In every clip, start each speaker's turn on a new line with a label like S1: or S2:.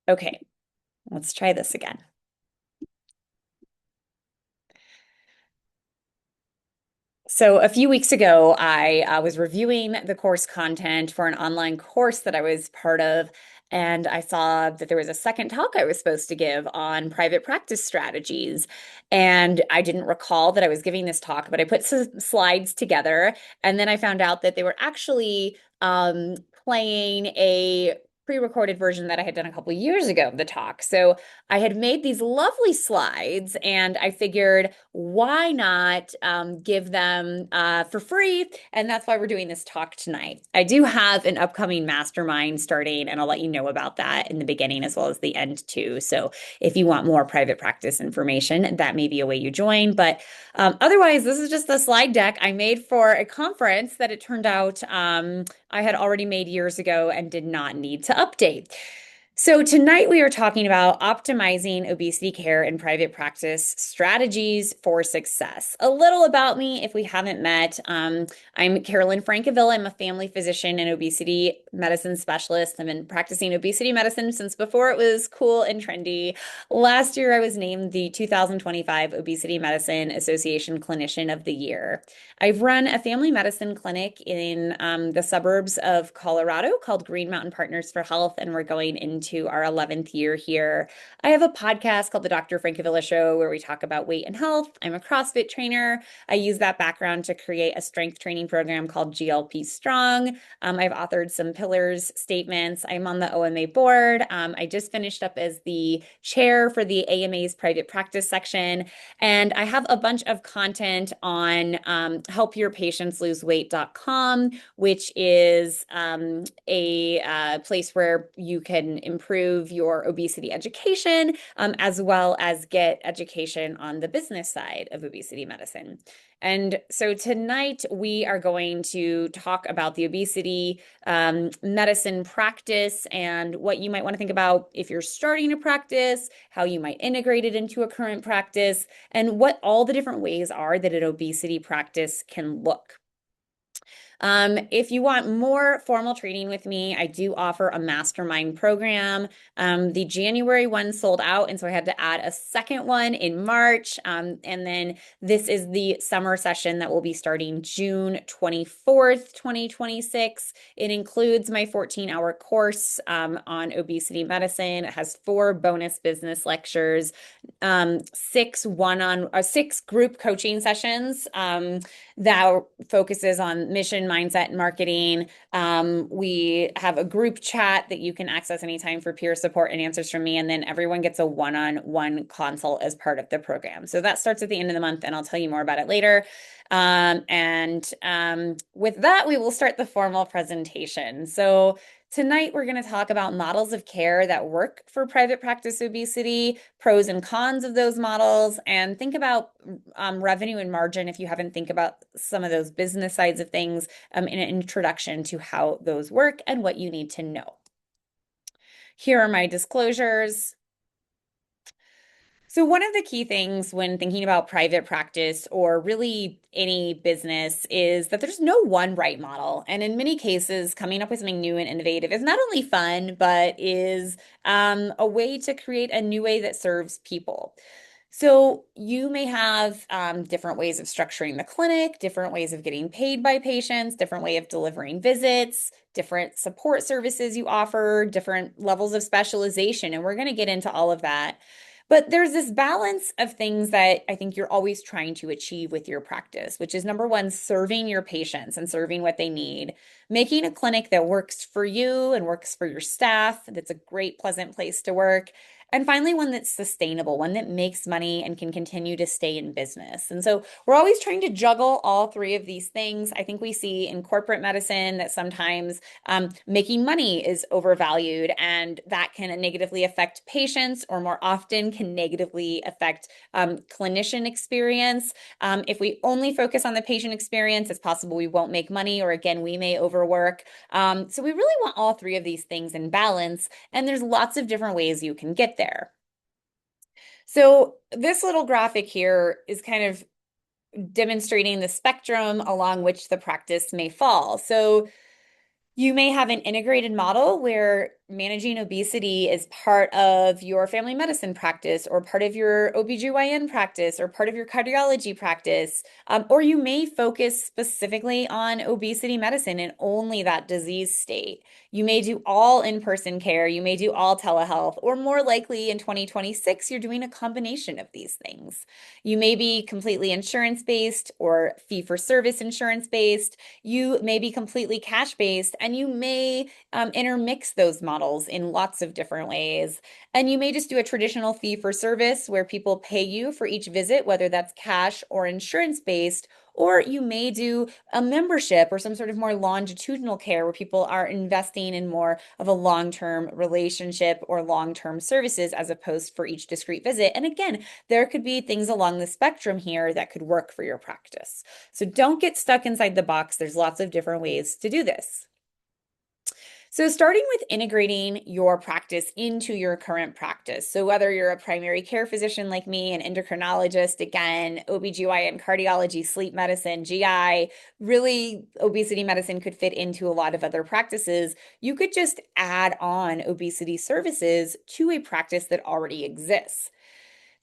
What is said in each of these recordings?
S1: Okay, let's try this again. So a few weeks ago, I was reviewing the course content for an online course that I was part of, and I saw that there was a second talk I was supposed to give on private practice strategies. And I didn't recall that I was giving this talk, but I put some slides together, and then I found out that they were actually playing a pre-recorded version that I had done a couple years ago of the talk. So I had made these lovely slides, and I figured, why not give them for free? And that's why we're doing this talk tonight. I do have an upcoming mastermind starting, and I'll let you know about that in the beginning as well as the end too. So if you want more private practice information, that may be a way you join. But otherwise, this is just the slide deck I made for a conference that it turned out I had already made years ago and did not need to update. So, tonight we are talking about optimizing obesity care in private practice strategies for success. A little about me if we haven't met. I'm Carolyn Frankaville. I'm a family physician and obesity medicine specialist. I've been practicing obesity medicine since before it was cool and trendy. Last year, I was named the 2025 Obesity Medicine Association Clinician of the Year. I've run a family medicine clinic in the suburbs of Colorado called Green Mountain Partners for Health, and we're going into our 11th year here. I have a podcast called The Dr. Frankavilla Show where we talk about weight and health. I'm a CrossFit trainer. I use that background to create a strength training program called GLP Strong. I've authored some pillars statements. I'm on the OMA board. I just finished up as the chair for the AMA's private practice section. And I have a bunch of content on helpyourpatientsloseweight.com, which is a place where you can improve your obesity education, as well as get education on the business side of obesity medicine. And so tonight we are going to talk about the obesity medicine practice and what you might want to think about if you're starting a practice, how you might integrate it into a current practice, and what all the different ways are that an obesity practice can look. If you want more formal training with me, I do offer a mastermind program. The January one sold out, and so I had to add a second one in March. And then this is the summer session that will be starting June 24th, 2026. It includes my 14-hour course on obesity medicine. It has 4 bonus business lectures, 6 group coaching sessions that focuses on mission, mindset, and marketing. We have a group chat that you can access anytime for peer support and answers from me. And then everyone gets a one-on-one consult as part of the program. So that starts at the end of the month, and I'll tell you more about it later. With that, we will start the formal presentation. So tonight, we're going to talk about models of care that work for private practice obesity, pros and cons of those models, and think about revenue and margin if you haven't think about some of those business sides of things in an introduction to how those work and what you need to know. Here are my disclosures. So, one of the key things when thinking about private practice or really any business is that there's no one right model. And in many cases, coming up with something new and innovative is not only fun, but is a way to create a new way that serves people. So, you may have different ways of structuring the clinic, different ways of getting paid by patients, different way of delivering visits, different support services you offer, different levels of specialization. And we're going to get into all of that. But there's this balance of things that I think you're always trying to achieve with your practice, which is number one, serving your patients and serving what they need, making a clinic that works for you and works for your staff, that's a great, pleasant place to work. And finally, one that's sustainable, one that makes money and can continue to stay in business. And so we're always trying to juggle all 3 of these things. I think we see in corporate medicine that sometimes making money is overvalued, and that can negatively affect patients, or more often can negatively affect clinician experience. If we only focus on the patient experience, it's possible we won't make money, or again, we may overwork. So we really want all 3 of these things in balance, and there's lots of different ways you can get there. So this little graphic here is kind of demonstrating the spectrum along which the practice may fall. So you may have an integrated model where managing obesity is part of your family medicine practice or part of your OBGYN practice or part of your cardiology practice, or you may focus specifically on obesity medicine and only that disease state. You may do all in-person care, you may do all telehealth, or more likely in 2026, you're doing a combination of these things. You may be completely insurance-based or fee-for-service insurance-based. You may be completely cash-based, and you may intermix those models in lots of different ways. And you may just do a traditional fee for service where people pay you for each visit, whether that's cash or insurance based, or you may do a membership or some sort of more longitudinal care where people are investing in more of a long-term relationship or long-term services as opposed for each discrete visit. And again, there could be things along the spectrum here that could work for your practice. So don't get stuck inside the box. There's lots of different ways to do this. So, starting with integrating your practice into your current practice. So, whether you're a primary care physician like me, an endocrinologist, again, OBGYN, cardiology, sleep medicine, GI, really, obesity medicine could fit into a lot of other practices. You could just add on obesity services to a practice that already exists.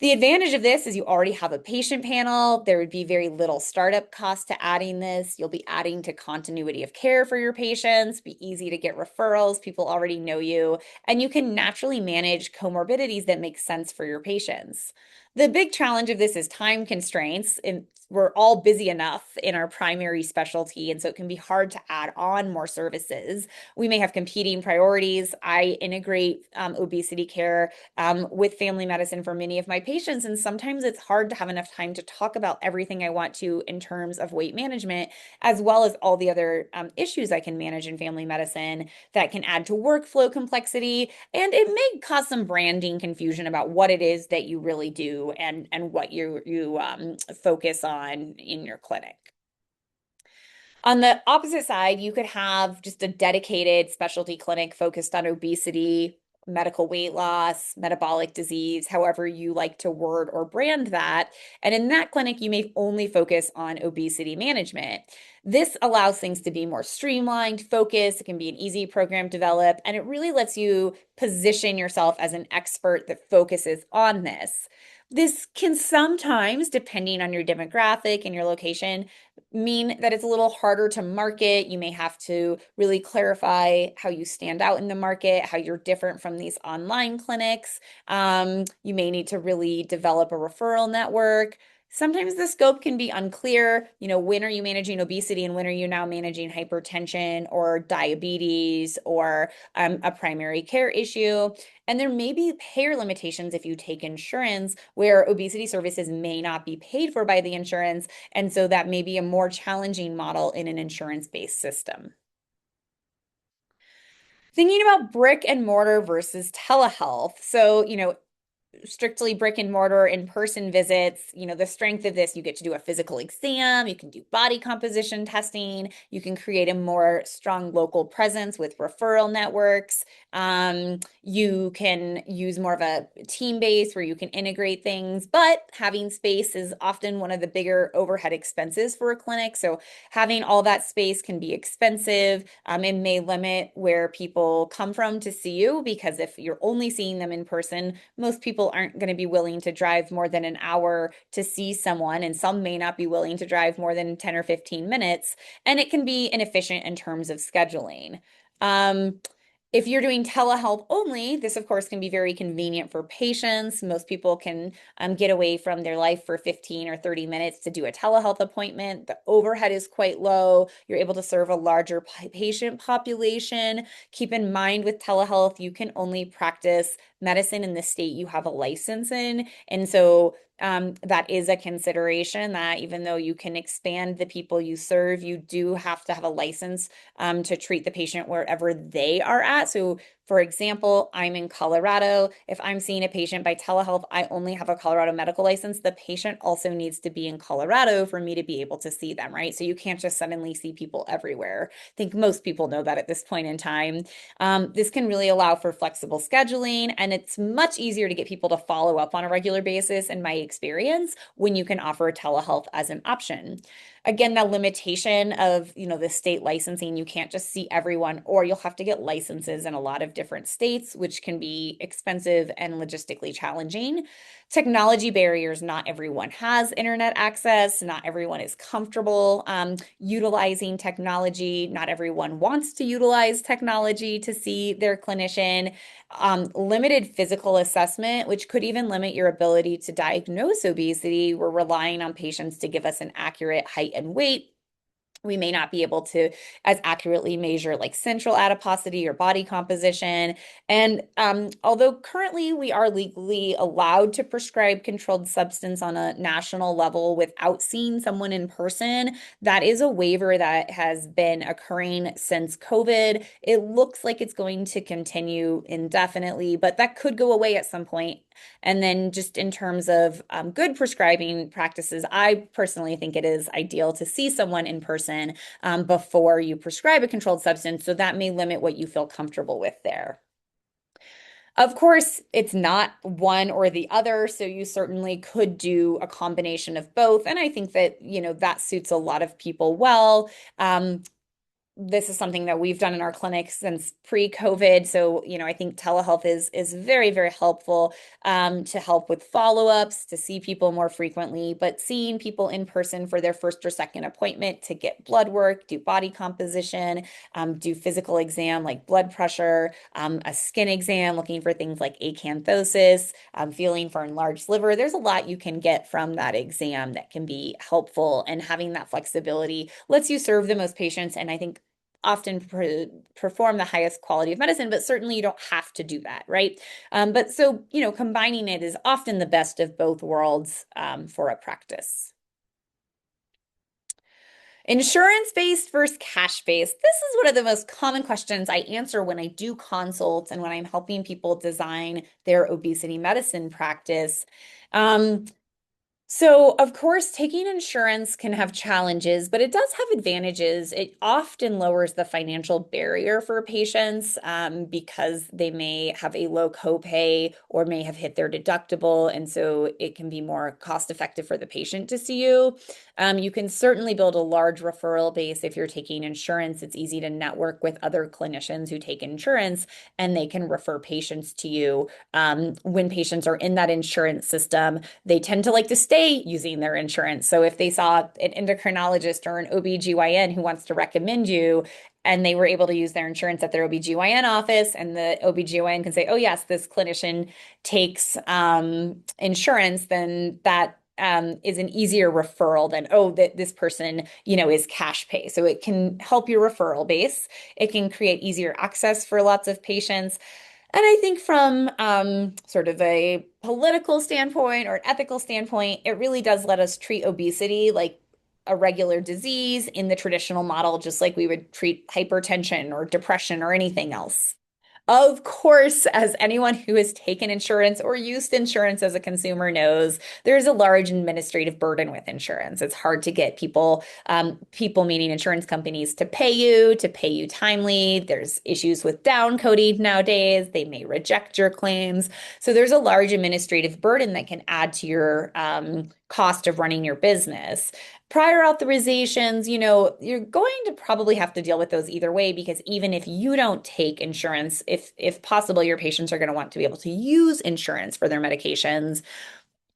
S1: The advantage of this is you already have a patient panel. There would be very little startup cost to adding this. You'll be adding to continuity of care for your patients, be easy to get referrals. People already know you, and you can naturally manage comorbidities that make sense for your patients. The big challenge of this is time constraints, and we're all busy enough in our primary specialty, and so it can be hard to add on more services. We may have competing priorities. I integrate obesity care with family medicine for many of my patients. And sometimes it's hard to have enough time to talk about everything I want to in terms of weight management, as well as all the other issues I can manage in family medicine that can add to workflow complexity. And it may cause some branding confusion about what it is that you really do and what you focus on in your clinic. On the opposite side, you could have just a dedicated specialty clinic focused on obesity, medical weight loss, metabolic disease, however you like to word or brand that. And in that clinic, you may only focus on obesity management. This allows things to be more streamlined, focused. It can be an easy program to develop, and it really lets you position yourself as an expert that focuses on this. This can sometimes, depending on your demographic and your location, mean that it's a little harder to market. You may have to really clarify how you stand out in the market, how you're different from these online clinics. You may need to really develop a referral network. Sometimes the scope can be unclear. You know, when are you managing obesity and when are you now managing hypertension or diabetes or a primary care issue? And there may be payer limitations if you take insurance where obesity services may not be paid for by the insurance. And so that may be a more challenging model in an insurance-based system. Thinking about brick and mortar versus telehealth. So, strictly brick and mortar in-person visits, the strength of this, you get to do a physical exam, you can do body composition testing, you can create a more strong local presence with referral networks. You can use more of a team base where you can integrate things, but having space is often one of the bigger overhead expenses for a clinic. So having all that space can be expensive. It may limit where people come from to see you because if you're only seeing them in person, most people aren't going to be willing to drive more than an hour to see someone, and some may not be willing to drive more than 10 or 15 minutes, and it can be inefficient in terms of scheduling. Um, if you're doing telehealth only, this of course can be very convenient for patients. Most people can get away from their life for 15 or 30 minutes to do a telehealth appointment. The overhead is quite low. You're able to serve a larger patient population. Keep in mind with telehealth, you can only practice medicine in the state you have a license in. And so that is a consideration that even though you can expand the people you serve, you do have to have a license to treat the patient wherever they are at. So, for example, I'm in Colorado. If I'm seeing a patient by telehealth, I only have a Colorado medical license. The patient also needs to be in Colorado for me to be able to see them, right? So you can't just suddenly see people everywhere. I think most people know that at this point in time. This can really allow for flexible scheduling, and it's much easier to get people to follow up on a regular basis, in my experience, when you can offer telehealth as an option. Again, that limitation of, the state licensing, you can't just see everyone, or you'll have to get licenses in a lot of different states, which can be expensive and logistically challenging. Technology barriers, not everyone has internet access, not everyone is comfortable utilizing technology, not everyone wants to utilize technology to see their clinician. Limited physical assessment, which could even limit your ability to diagnose obesity. We're relying on patients to give us an accurate height and weight. We may not be able to as accurately measure like central adiposity or body composition. And although currently we are legally allowed to prescribe controlled substance on a national level without seeing someone in person, that is a waiver that has been occurring since COVID. It looks like it's going to continue indefinitely, but that could go away at some point. And then, just in terms of good prescribing practices, I personally think it is ideal to see someone in person before you prescribe a controlled substance. So that may limit what you feel comfortable with there. Of course, it's not one or the other, so you certainly could do a combination of both. And I think that, that suits a lot of people well. This is something that we've done in our clinic since pre-COVID. So, I think telehealth is very, very helpful to help with follow-ups, to see people more frequently, but seeing people in person for their first or second appointment to get blood work, do body composition, do physical exam like blood pressure, a skin exam, looking for things like acanthosis, feeling for enlarged liver. There's a lot you can get from that exam that can be helpful, and having that flexibility lets you serve the most patients. And I think often perform the highest quality of medicine, but certainly you don't have to do that, right? But so, combining it is often the best of both worlds for a practice. Insurance-based versus cash-based. This is one of the most common questions I answer when I do consults and when I'm helping people design their obesity medicine practice. Um, so, of course, taking insurance can have challenges, but it does have advantages. It often lowers the financial barrier for patients because they may have a low copay or may have hit their deductible. And so it can be more cost effective for the patient to see you. You can certainly build a large referral base if you're taking insurance. It's easy to network with other clinicians who take insurance, and they can refer patients to you. When patients are in that insurance system, they tend to like to stay using their insurance. So if they saw an endocrinologist or an OB/GYN who wants to recommend you, and they were able to use their insurance at their OB/GYN office, and the OB/GYN can say, oh, yes, this clinician takes insurance, then that is an easier referral than, oh, that this person, is cash pay. So it can help your referral base. It can create easier access for lots of patients. And I think from sort of a political standpoint or an ethical standpoint, it really does let us treat obesity like a regular disease in the traditional model, just like we would treat hypertension or depression or anything else. Of course, as anyone who has taken insurance or used insurance as a consumer knows, there's a large administrative burden with insurance. It's hard to get people meaning insurance companies to pay you timely. There's issues with down coding nowadays. They may reject your claims. So there's a large administrative burden that can add to your cost of running your business. Prior authorizations, you're going to probably have to deal with those either way, because even if you don't take insurance, if possible, your patients are going to want to be able to use insurance for their medications.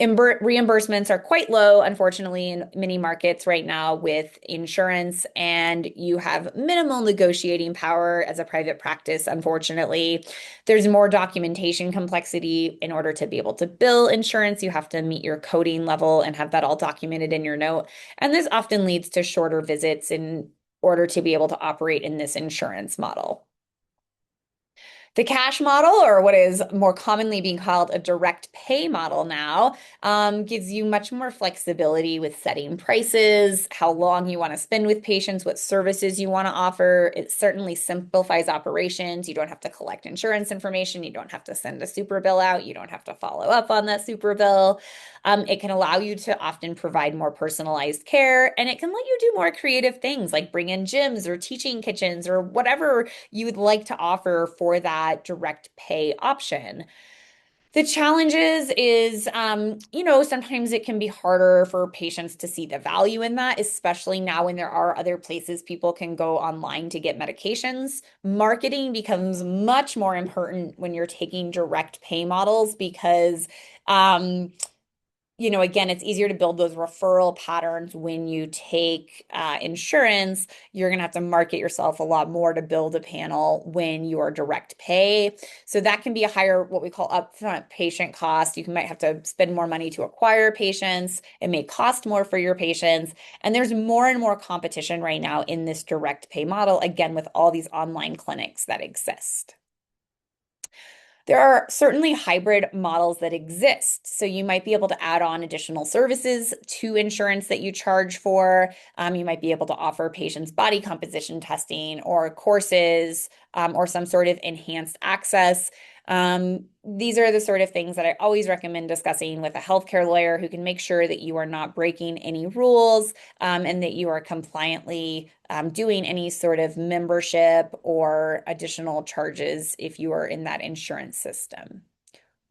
S1: Reimbursements are quite low, unfortunately, in many markets right now with insurance, and you have minimal negotiating power as a private practice, unfortunately. There's more documentation complexity in order to be able to bill insurance. You have to meet your coding level and have that all documented in your note. And this often leads to shorter visits in order to be able to operate in this insurance model. The cash model, or what is more commonly being called a direct pay model now, gives you much more flexibility with setting prices, how long you want to spend with patients, what services you want to offer. It certainly simplifies operations. You don't have to collect insurance information. You don't have to send a super bill out. You don't have to follow up on that super bill. It can allow you to often provide more personalized care, and it can let you do more creative things like bring in gyms or teaching kitchens or whatever you would like to offer for that direct pay option. The challenges is, sometimes it can be harder for patients to see the value in that, especially now when there are other places people can go online to get medications. Marketing becomes much more important when you're taking direct pay models because, um, again, it's easier to build those referral patterns when you take insurance. You're going to have to market yourself a lot more to build a panel when you are direct pay. So that can be a higher, what we call upfront patient cost. Might have to spend more money to acquire patients. It may cost more for your patients. And there's more and more competition right now in this direct pay model, again, with all these online clinics that exist. There are certainly hybrid models that exist. So you might be able to add on additional services to insurance that you charge for. You might be able to offer patients body composition testing or courses or some sort of enhanced access. These are the sort of things that I always recommend discussing with a healthcare lawyer who can make sure that you are not breaking any rules and that you are compliantly doing any sort of membership or additional charges if you are in that insurance system.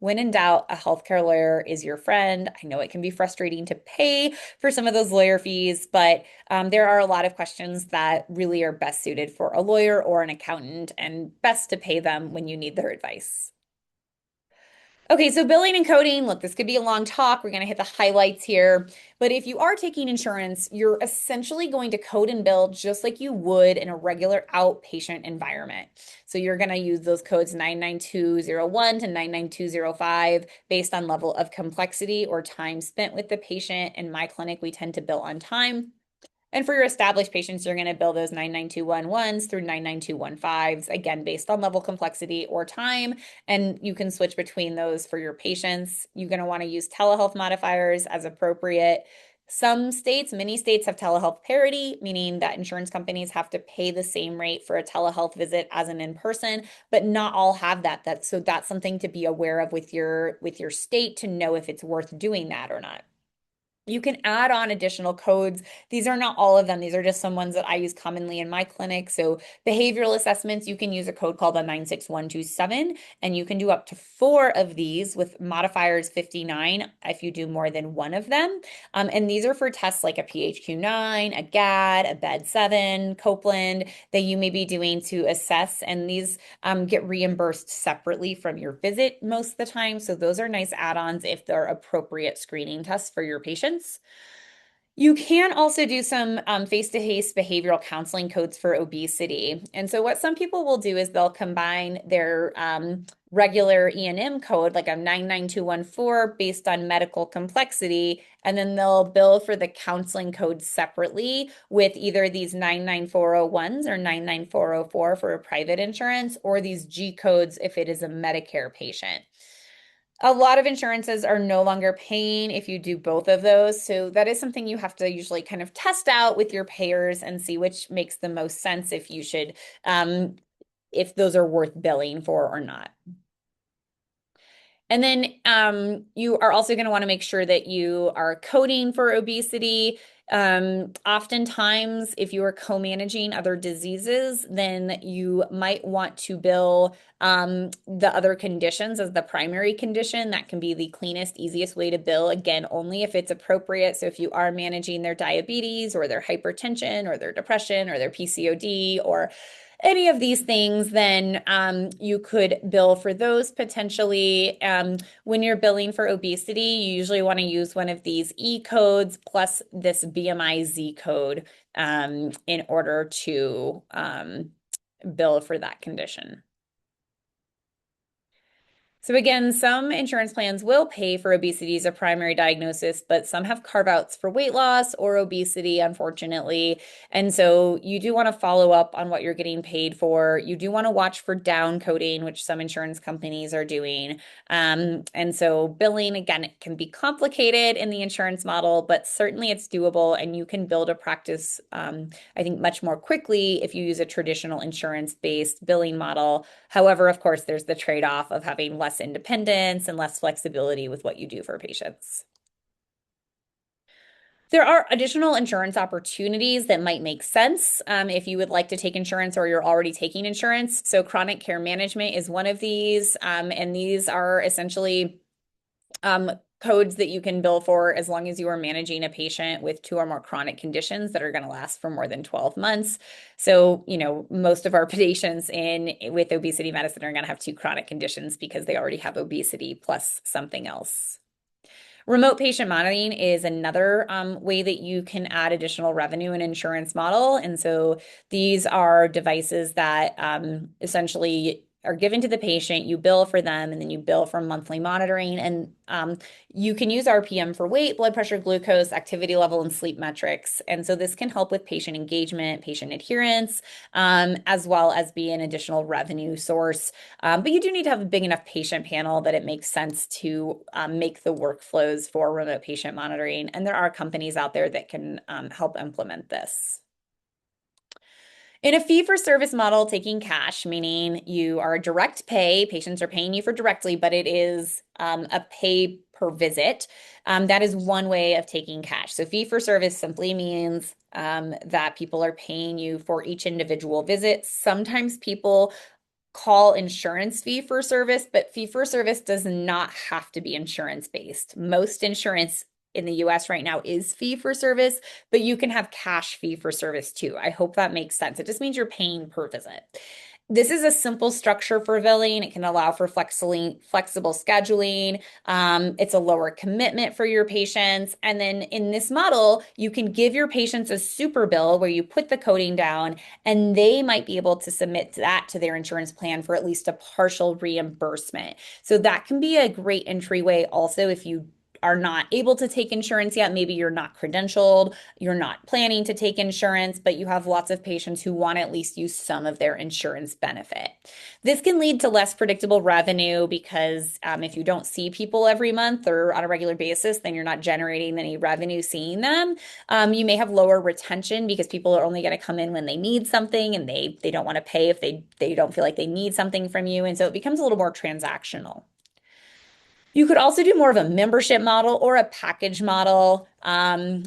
S1: When in doubt, a healthcare lawyer is your friend. I know it can be frustrating to pay for some of those lawyer fees, but there are a lot of questions that really are best suited for a lawyer or an accountant and best to pay them when you need their advice. Okay, so billing and coding, look, this could be a long talk. We're going to hit the highlights here. But if you are taking insurance, you're essentially going to code and bill just like you would in a regular outpatient environment. So you're going to use those codes 99201 to 99205 based on level of complexity or time spent with the patient. In my clinic, we tend to bill on time. And for your established patients, you're going to bill those 99211s through 99215s, again, based on level complexity or time. And you can switch between those for your patients. You're going to want to use telehealth modifiers as appropriate. Some states, many states have telehealth parity, meaning that insurance companies have to pay the same rate for a telehealth visit as an in-person, but not all have that. So that's something to be aware of with your state to know if it's worth doing that or not. You can add on additional codes. These are not all of them. These are just some ones that I use commonly in my clinic. So behavioral assessments, you can use a code called a 96127, and you can do up to 4 of these with modifiers 59 if you do more than one of them. And these are for tests like a PHQ-9, a GAD, a BED-7, Copeland that you may be doing to assess. And these get reimbursed separately from your visit most of the time. So those are nice add-ons if they're appropriate screening tests for your patients. You can also do some face-to-face behavioral counseling codes for obesity. And so what some people will do is they'll combine their regular E&M code, like a 99214 based on medical complexity, and then they'll bill for the counseling code separately with either these 99401s or 99404 for a private insurance or these G codes if it is a Medicare patient. A lot of insurances are no longer paying if you do both of those. So that is something you have to usually kind of test out with your payers and see which makes the most sense if you should, if those are worth billing for or not. And then you are also going to want to make sure that you are coding for obesity. Oftentimes, if you are co-managing other diseases, then you might want to bill the other conditions as the primary condition. That can be the cleanest, easiest way to bill, again, only if it's appropriate. So if you are managing their diabetes or their hypertension or their depression or their PCOD or any of these things, then you could bill for those potentially. When you're billing for obesity, you usually want to use one of these E codes plus this BMI Z code in order to bill for that condition. So again, some insurance plans will pay for obesity as a primary diagnosis, but some have carve-outs for weight loss or obesity, unfortunately. And so you do want to follow up on what you're getting paid for. You do want to watch for down coding, which some insurance companies are doing. And so billing, again, it can be complicated in the insurance model, but certainly it's doable and you can build a practice, I think, much more quickly if you use a traditional insurance-based billing model. However, of course, there's the trade-off of having less independence and less flexibility with what you do for patients. There are additional insurance opportunities that might make sense if you would like to take insurance or you're already taking insurance. So, chronic care management is one of these, and these are essentially um, codes that you can bill for as long as you are managing a patient with two or more chronic conditions that are going to last for more than 12 months. So, most of our patients in with obesity medicine are going to have two chronic conditions because they already have obesity plus something else. Remote patient monitoring is another way that you can add additional revenue and insurance model. And so these are devices that essentially are given to the patient, you bill for them, and then you bill for monthly monitoring. And you can use RPM for weight, blood pressure, glucose, activity level, and sleep metrics. And so this can help with patient engagement, patient adherence, as well as be an additional revenue source. But you do need to have a big enough patient panel that it makes sense to make the workflows for remote patient monitoring. And there are companies out there that can help implement this. In a fee-for-service model, taking cash, meaning you are a direct pay, patients are paying you for directly, but it is a pay per visit. That is one way of taking cash. So fee-for-service simply means that people are paying you for each individual visit. Sometimes people call insurance fee for service, but fee for service does not have to be insurance based. Most insurance in the US right now is fee for service, but you can have cash fee for service too. I hope that makes sense. It just means you're paying per visit. This is a simple structure for billing. It can allow for flexible scheduling. It's a lower commitment for your patients. And then in this model, you can give your patients a super bill where you put the coding down and they might be able to submit that to their insurance plan for at least a partial reimbursement. So that can be a great entryway also if you are not able to take insurance yet. Maybe you're not credentialed, you're not planning to take insurance, but you have lots of patients who want to at least use some of their insurance benefit. This can lead to less predictable revenue because if you don't see people every month or on a regular basis, then you're not generating any revenue seeing them. You may have lower retention because people are only going to come in when they need something and they don't want to pay if they don't feel like they need something from you. And so it becomes a little more transactional. You could also do more of a membership model or a package model,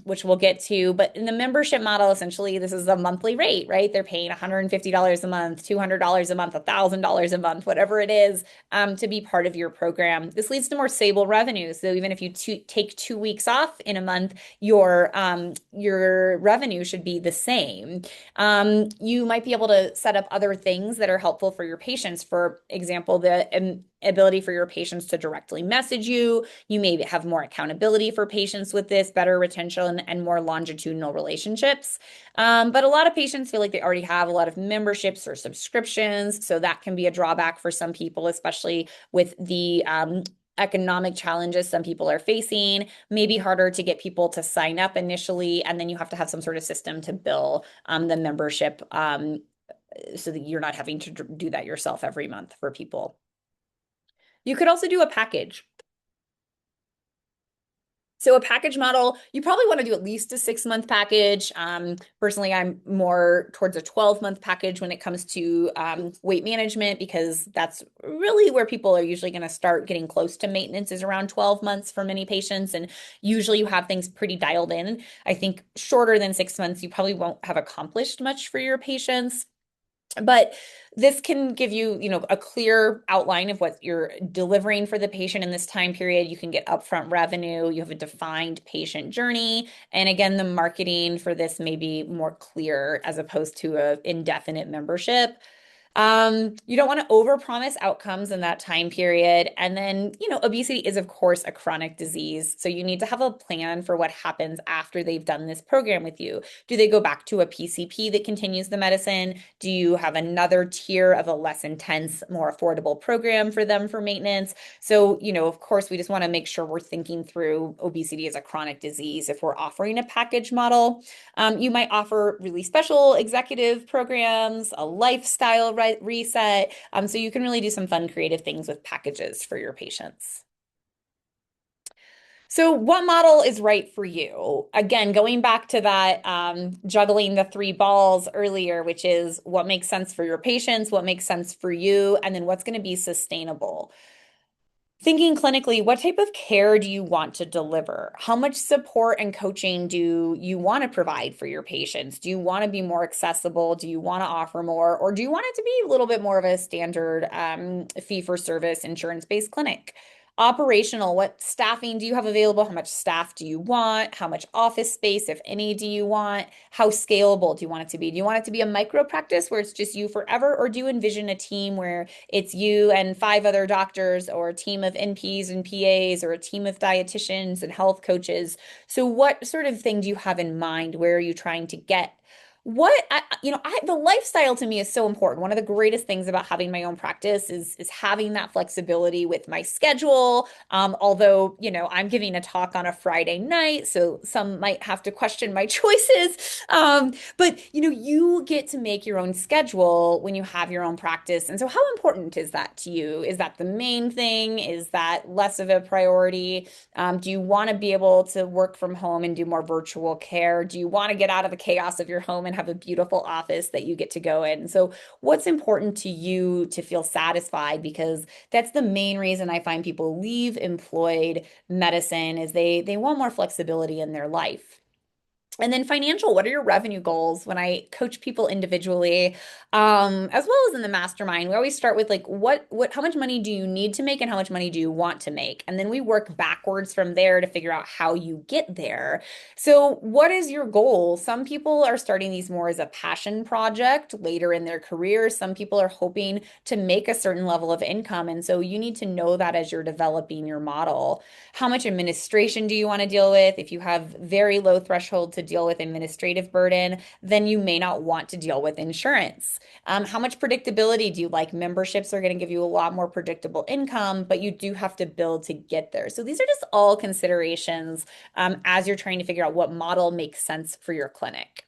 S1: which we'll get to. But in the membership model, essentially, this is a monthly rate, right? They're paying $150 a month, $200 a month, $1,000 a month, whatever it is, to be part of your program. This leads to more stable revenue. So even if you take 2 weeks off in a month, your revenue should be the same. You might be able to set up other things that are helpful for your patients. For example, the ability for your patients to directly message you. You may have more accountability for patients with this, better retention, and more longitudinal relationships. But a lot of patients feel like they already have a lot of memberships or subscriptions. So that can be a drawback for some people, especially with the economic challenges some people are facing. Maybe harder to get people to sign up initially, and then you have to have some sort of system to bill the membership so that you're not having to do that yourself every month for people. You could also do a package. So a package model, you probably want to do at least a 6-month package. Personally, I'm more towards a 12-month package when it comes to weight management because that's really where people are usually going to start getting close to maintenance is around 12 months for many patients. And usually you have things pretty dialed in. I think shorter than 6 months, you probably won't have accomplished much for your patients. But this can give you, a clear outline of what you're delivering for the patient in this time period. You can get upfront revenue. You have a defined patient journey. And again, the marketing for this may be more clear as opposed to an indefinite membership. You don't want to overpromise outcomes in that time period. And then, obesity is, of course, a chronic disease. So you need to have a plan for what happens after they've done this program with you. Do they go back to a PCP that continues the medicine? Do you have another tier of a less intense, more affordable program for them for maintenance? So, of course, we just want to make sure we're thinking through obesity as a chronic disease if we're offering a package model. You might offer really special executive programs, a lifestyle reset. So you can really do some fun, creative things with packages for your patients. So, what model is right for you? Again, going back to that juggling the three balls earlier, which is what makes sense for your patients, what makes sense for you, and then what's going to be sustainable. Thinking clinically, what type of care do you want to deliver? How much support and coaching do you want to provide for your patients? Do you want to be more accessible? Do you want to offer more? Or do you want it to be a little bit more of a standard fee-for-service insurance-based clinic? Operational, what staffing do you have available? How much staff do you want? How much office space, if any, do you want? How scalable do you want it to be? Do you want it to be a micro practice where it's just you forever? Or do you envision a team where it's you and five other doctors, or a team of NPs and PAs, or a team of dietitians and health coaches? So what sort of thing do you have in mind? Where are you trying to get? The lifestyle to me is so important. One of the greatest things about having my own practice is having that flexibility with my schedule. Although, I'm giving a talk on a Friday night, so some might have to question my choices. But you get to make your own schedule when you have your own practice. And so how important is that to you? Is that the main thing? Is that less of a priority? Do you want to be able to work from home and do more virtual care? Do you want to get out of the chaos of your home and have a beautiful office that you get to go in? So what's important to you to feel satisfied? Because that's the main reason I find people leave employed medicine is they want more flexibility in their life. And then financial, what are your revenue goals? When I coach people individually, as well as in the mastermind, we always start with like, how much money do you need to make and how much money do you want to make? And then we work backwards from there to figure out how you get there. So what is your goal? Some people are starting these more as a passion project later in their career. Some people are hoping to make a certain level of income. And so you need to know that as you're developing your model. How much administration do you want to deal with? If you have very low threshold to deal with administrative burden, then you may not want to deal with insurance. How much predictability do you like? Memberships are going to give you a lot more predictable income, but you do have to build to get there. So these are just all considerations as you're trying to figure out what model makes sense for your clinic.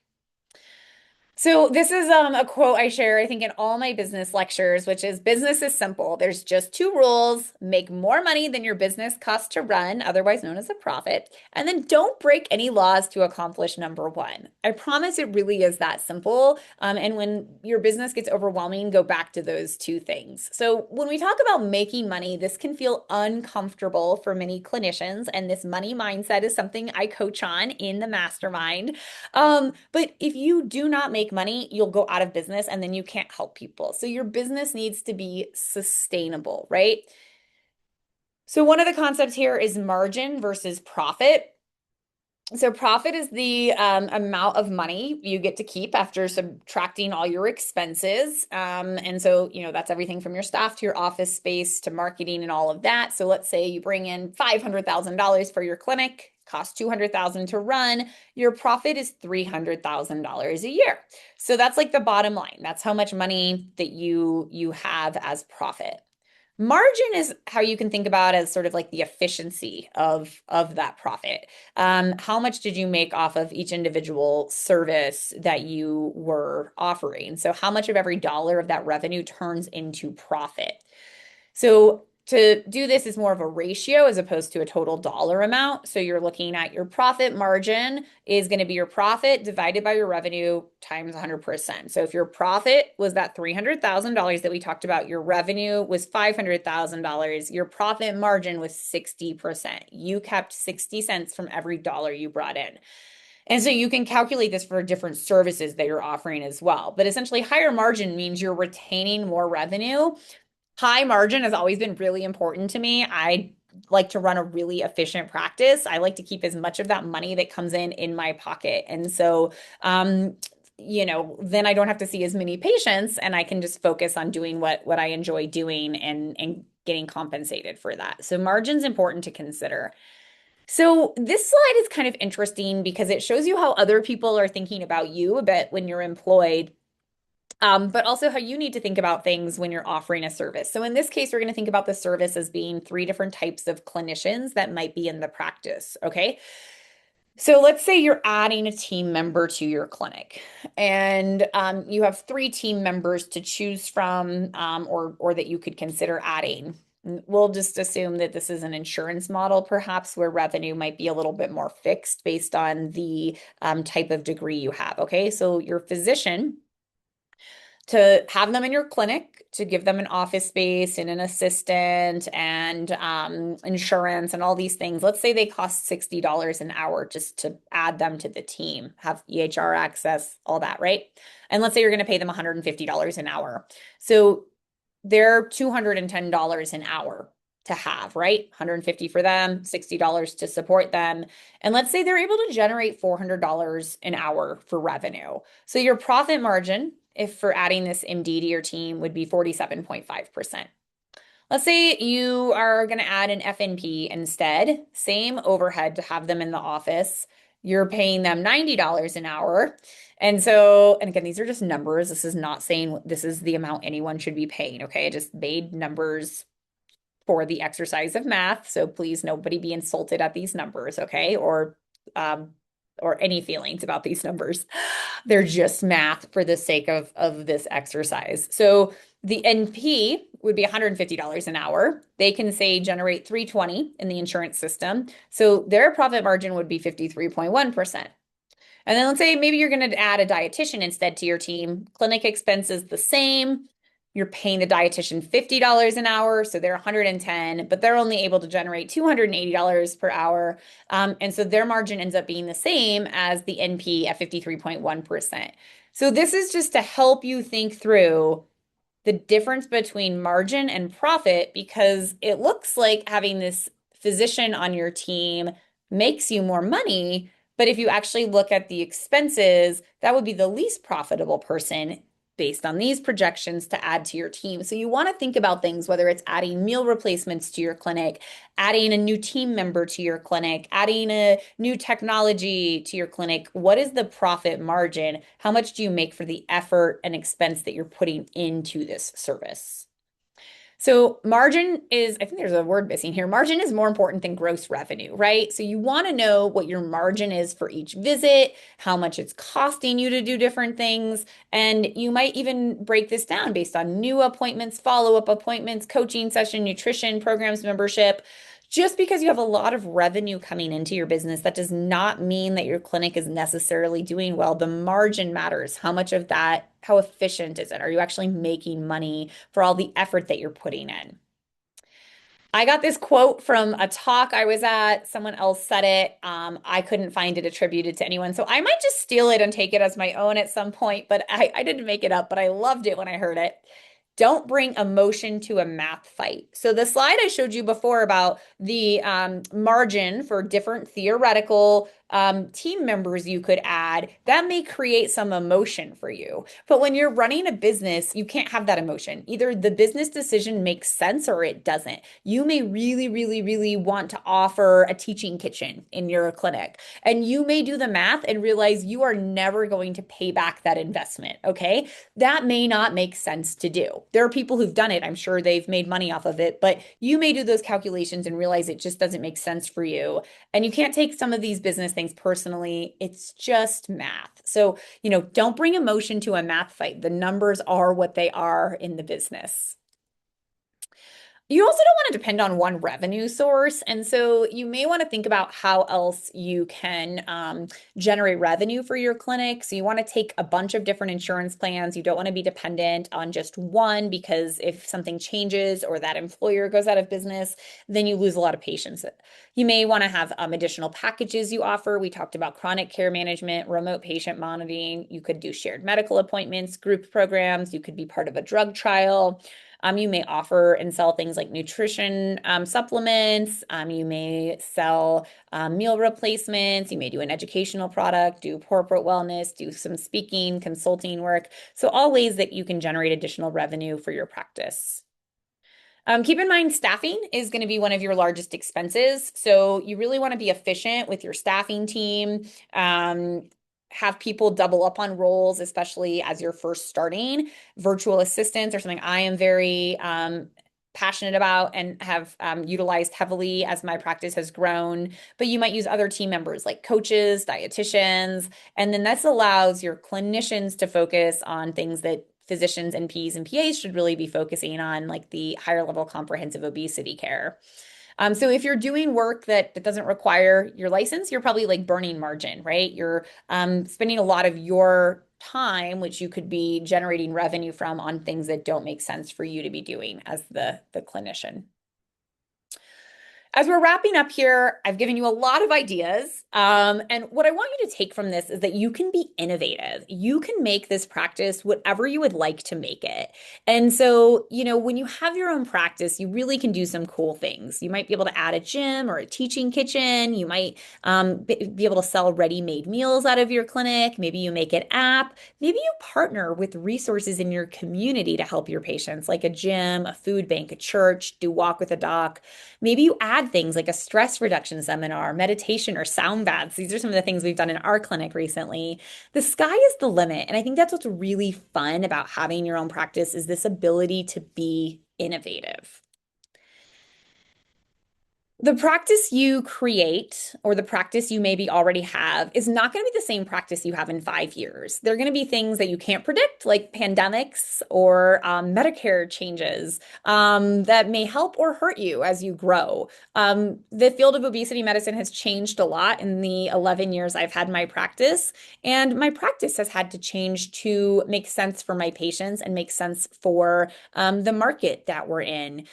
S1: So this is a quote I share, I think, in all my business lectures, which is business is simple. There's just two rules: make more money than your business costs to run, otherwise known as a profit, and then don't break any laws to accomplish number one. I promise it really is that simple. And when your business gets overwhelming, go back to those two things. So when we talk about making money, this can feel uncomfortable for many clinicians, and this money mindset is something I coach on in the mastermind. But if you do not make money, you'll go out of business and then you can't help people. So your business needs to be sustainable, right? So one of the concepts here is margin versus profit. So profit is the amount of money you get to keep after subtracting all your expenses. And so, that's everything from your staff to your office space to marketing and all of that. So let's say you bring in $500,000 for your clinic, costs $200,000 to run. Your profit is $300,000 a year. So that's like the bottom line. That's how much money that you have as profit. Margin is how you can think about as sort of like the efficiency of that profit. How much did you make off of each individual service that you were offering? So how much of every dollar of that revenue turns into profit? So to do this is more of a ratio as opposed to a total dollar amount. So you're looking at your profit margin is going to be your profit divided by your revenue times 100%. So if your profit was that $300,000 that we talked about, your revenue was $500,000, your profit margin was 60%. You kept 60 cents from every dollar you brought in. And so you can calculate this for different services that you're offering as well. But essentially, higher margin means you're retaining more revenue. High margin has always been really important to me. I like to run a really efficient practice. I like to keep as much of that money that comes in my pocket. And so, then I don't have to see as many patients and I can just focus on doing what I enjoy doing and getting compensated for that. So margin's important to consider. So this slide is kind of interesting because it shows you how other people are thinking about you a bit when you're employed, but also how you need to think about things when you're offering a service. So in this case, we're going to think about the service as being three different types of clinicians that might be in the practice. Okay. So let's say you're adding a team member to your clinic and you have three team members to choose from, or that you could consider adding. We'll just assume that this is an insurance model, perhaps where revenue might be a little bit more fixed based on the type of degree you have. Okay. So your physician to have them in your clinic, to give them an office space and an assistant and insurance and all these things. Let's say they cost $60 an hour just to add them to the team, have EHR access, all that, right? And let's say you're going to pay them $150 an hour. So they're $210 an hour to have, right? 150 for them, $60 to support them. And let's say they're able to generate $400 an hour for revenue. So your profit margin, if for adding this MD to your team, would be 47.5%. Let's say you are going to add an FNP instead, same overhead to have them in the office. You're paying them $90 an hour. And so, and again, these are just numbers. This is not saying this is the amount anyone should be paying. Okay. I just made numbers for the exercise of math. So please, nobody be insulted at these numbers. Okay. Um, or any feelings about these numbers. They're just math for the sake of this exercise. So the NP would be $150 an hour. They can say generate 320 in the insurance system. So their profit margin would be 53.1%. And then let's say maybe you're going to add a dietitian instead to your team. Clinic expenses the same. You're paying the dietitian $50 an hour, so they're 110, but they're only able to generate $280 per hour. And so their margin ends up being the same as the NP at 53.1%. So this is just to help you think through the difference between margin and profit because it looks like having this physician on your team makes you more money. But if you actually look at the expenses, that would be the least profitable person based on these projections to add to your team. So you want to think about things, whether it's adding meal replacements to your clinic, adding a new team member to your clinic, adding a new technology to your clinic. What is the profit margin? How much do you make for the effort and expense that you're putting into this service? So margin is, I think there's a word missing here. Margin is more important than gross revenue, right? So you want to know what your margin is for each visit, how much it's costing you to do different things. And you might even break this down based on new appointments, follow-up appointments, coaching session, nutrition programs, membership. Just because you have a lot of revenue coming into your business, that does not mean that your clinic is necessarily doing well. The margin matters. How much of that, how efficient is it? Are you actually making money for all the effort that you're putting in? I got this quote from a talk I was at. Someone else said it. I couldn't find it attributed to anyone. So I might just steal it and take it as my own at some point, but I didn't make it up, but I loved it when I heard it. Don't bring emotion to a math fight. So the slide I showed you before about the margin for different theoretical team members you could add, that may create some emotion for you. But when you're running a business, you can't have that emotion. Either the business decision makes sense or it doesn't. You may really, really, really want to offer a teaching kitchen in your clinic, and you may do the math and realize you are never going to pay back that investment. Okay. That may not make sense to do. There are people who've done it. I'm sure they've made money off of it, but you may do those calculations and realize it just doesn't make sense for you. And you can't take some of these business things personally. It's just math. So, don't bring emotion to a math fight. The numbers are what they are in the business. You also don't want to depend on one revenue source. And so you may want to think about how else you can generate revenue for your clinic. So you want to take a bunch of different insurance plans. You don't want to be dependent on just one because if something changes or that employer goes out of business, then you lose a lot of patients. You may want to have additional packages you offer. We talked about chronic care management, remote patient monitoring. You could do shared medical appointments, group programs. You could be part of a drug trial. You may offer and sell things like nutrition supplements. You may sell meal replacements. You may do an educational product, do corporate wellness, do some speaking, consulting work. So all ways that you can generate additional revenue for your practice. Keep in mind, staffing is going to be one of your largest expenses. So you really want to be efficient with your staffing team. Have people double up on roles, especially as you're first starting. Virtual assistants are something I am very passionate about and have utilized heavily as my practice has grown. But you might use other team members like coaches, dietitians, and then this allows your clinicians to focus on things that physicians and Ps and PAs should really be focusing on, like the higher level comprehensive obesity care. So if you're doing work that doesn't require your license, you're probably like burning margin, right? You're spending a lot of your time, which you could be generating revenue from on things that don't make sense for you to be doing as the clinician. As we're wrapping up here, I've given you a lot of ideas. And what I want you to take from this is that you can be innovative. You can make this practice whatever you would like to make it. And so, when you have your own practice, you really can do some cool things. You might be able to add a gym or a teaching kitchen. You might be able to sell ready-made meals out of your clinic. Maybe you make an app. Maybe you partner with resources in your community to help your patients, like a gym, a food bank, a church, do walk with a doc. Maybe you add things like a stress reduction seminar, meditation, or sound baths. These are some of the things we've done in our clinic recently. The sky is the limit. And I think that's what's really fun about having your own practice is this ability to be innovative. The practice you create or the practice you maybe already have is not going to be the same practice you have in 5 years. There are going to be things that you can't predict, like pandemics or Medicare changes that may help or hurt you as you grow. The field of obesity medicine has changed a lot in the 11 years I've had my practice, and my practice has had to change to make sense for my patients and make sense for the market that we're in.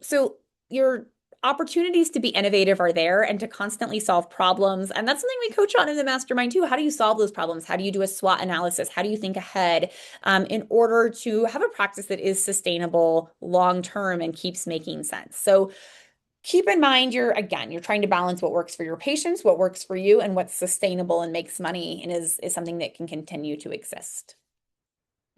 S1: So, your opportunities to be innovative are there and to constantly solve problems. And that's something we coach on in the mastermind too. How do you solve those problems? How do you do a SWOT analysis? How do you think ahead in order to have a practice that is sustainable long term and keeps making sense? So keep in mind you're trying to balance what works for your patients, what works for you, and what's sustainable and makes money and is something that can continue to exist.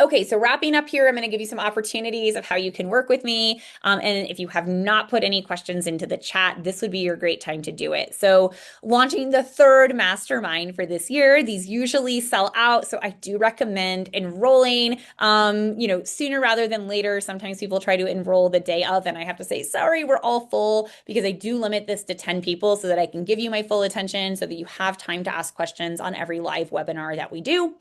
S1: Okay, so wrapping up here, I'm going to give you some opportunities of how you can work with me. And if you have not put any questions into the chat, this would be your great time to do it. So launching the third mastermind for this year, these usually sell out. So I do recommend enrolling, sooner rather than later. Sometimes people try to enroll the day of, and I have to say, sorry, we're all full because I do limit this to 10 people so that I can give you my full attention so that you have time to ask questions on every live webinar that we do.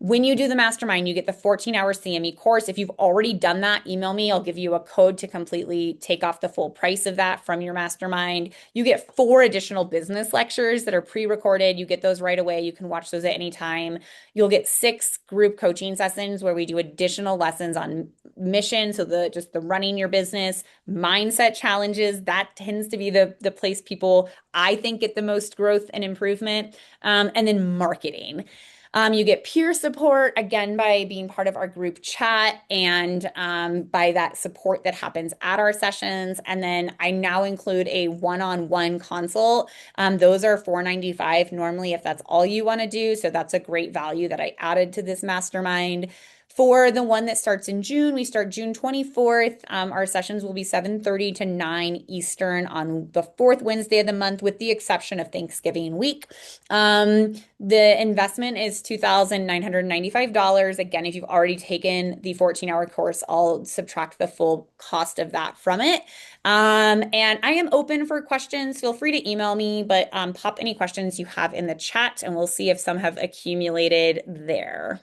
S1: When you do the mastermind, you get the 14-hour CME course. If you've already done that, email me. I'll give you a code to completely take off the full price of that from your mastermind. You get 4 additional business lectures that are pre-recorded. You get those right away. You can watch those at any time. You'll get 6 group coaching sessions where we do additional lessons on mission. So the running your business, mindset challenges, that tends to be the place people, I think, get the most growth and improvement. And then marketing. You get peer support, again, by being part of our group chat and by that support that happens at our sessions. And then I now include a one-on-one consult. Those are $4.95 normally if that's all you want to do. So that's a great value that I added to this mastermind. For the one that starts in June, we start June 24th. Our sessions will be 7:30 to 9 Eastern on the 4th Wednesday of the month, with the exception of Thanksgiving week. The investment is $2,995. Again, if you've already taken the 14-hour course, I'll subtract the full cost of that from it. And I am open for questions. Feel free to email me, but pop any questions you have in the chat, and we'll see if some have accumulated there.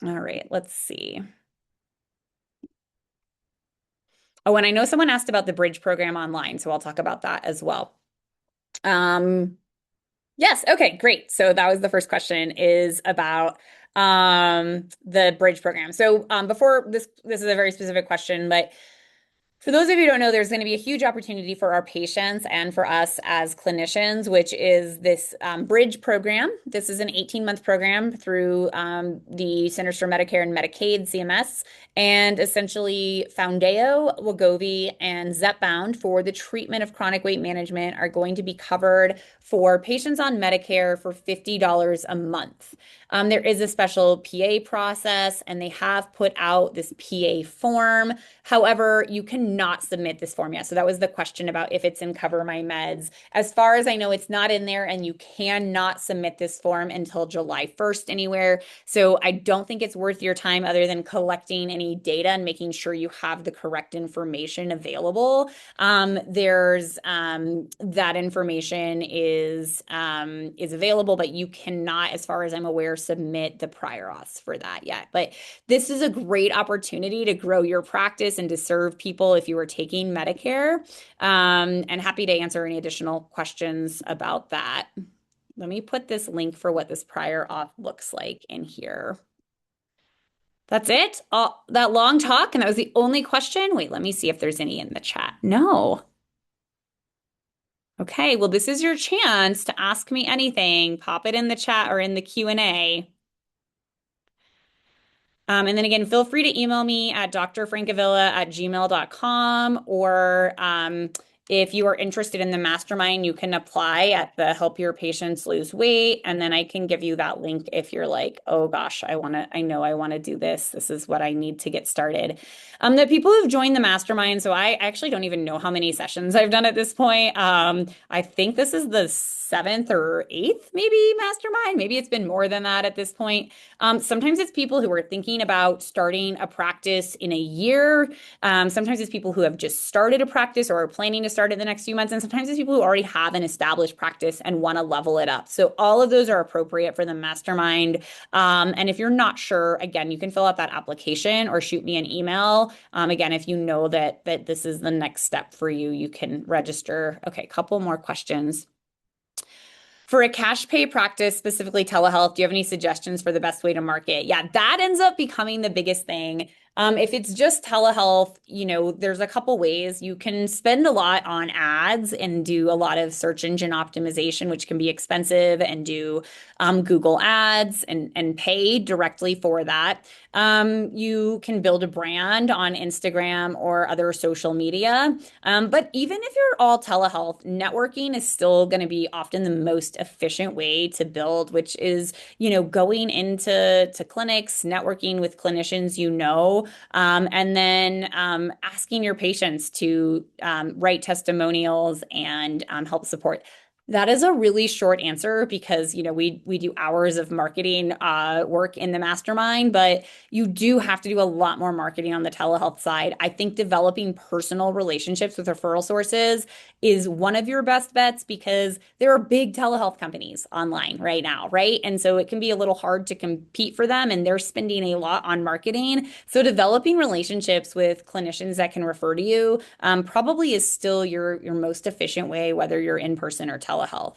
S1: All right, let's see. Oh, and I know someone asked about the bridge program online, so I'll talk about that as well. Yes, okay, great. So that was the first question is about the bridge program. So before this is a very specific question, but for those of you who don't know, there's going to be a huge opportunity for our patients and for us as clinicians, which is this bridge program. This is an 18-month program through the Centers for Medicare and Medicaid, CMS, and essentially Foundayo, Wegovy, and Zepbound for the treatment of chronic weight management are going to be covered for patients on Medicare for $50 a month. There is a special PA process, and they have put out this PA form. However, you cannot submit this form yet. So that was the question about if it's in Cover My Meds. As far as I know, it's not in there, and you cannot submit this form until July 1st anywhere. So I don't think it's worth your time other than collecting any data and making sure you have the correct information available. There's that information is available, but you cannot, as far as I'm aware, submit the prior auths for that yet. But this is a great opportunity to grow your practice and to serve people if you were taking Medicare. And happy to answer any additional questions about that. Let me put this link for what this prior auth looks like in here. That's it? That long talk, and that was the only question? Wait, let me see if there's any in the chat. No. Okay, well, this is your chance to ask me anything. Pop it in the chat or in the Q&A. And then again, feel free to email me at drfrancavilla@gmail.com, or if you are interested in the mastermind, you can apply at the Help Your Patients Lose Weight, and then I can give you that link if you're like, oh gosh, I know I want to do this. This is what I need to get started. The people who've joined the mastermind, so I actually don't even know how many sessions I've done at this point. I think this is the seventh or eighth, maybe mastermind. Maybe it's been more than that at this point. Sometimes it's people who are thinking about starting a practice in a year. Sometimes it's people who have just started a practice or are planning to start it in the next few months. And sometimes it's people who already have an established practice and want to level it up. So all of those are appropriate for the mastermind. And if you're not sure, again, you can fill out that application or shoot me an email. Again, if you know that this is the next step for you, you can register. Okay, couple more questions. For a cash pay practice, specifically telehealth, do you have any suggestions for the best way to market? Yeah, that ends up becoming the biggest thing. If it's just telehealth, there's a couple ways. You can spend a lot on ads and do a lot of search engine optimization, which can be expensive, and do Google ads and pay directly for that. You can build a brand on Instagram or other social media. But even if you're all telehealth, networking is still going to be often the most efficient way to build, which is, going into clinics, networking with clinicians and then asking your patients to write testimonials and help support. That is a really short answer because, we do hours of marketing work in the mastermind, but you do have to do a lot more marketing on the telehealth side. I think developing personal relationships with referral sources is one of your best bets because there are big telehealth companies online right now, right? And so it can be a little hard to compete for them, and they're spending a lot on marketing. So developing relationships with clinicians that can refer to you probably is still your most efficient way, whether you're in person or telehealth.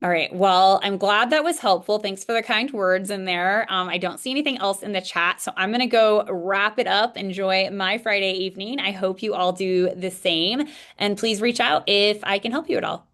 S1: All right. Well, I'm glad that was helpful. Thanks for the kind words in there. I don't see anything else in the chat, so I'm going to go wrap it up. Enjoy my Friday evening. I hope you all do the same. And please reach out if I can help you at all.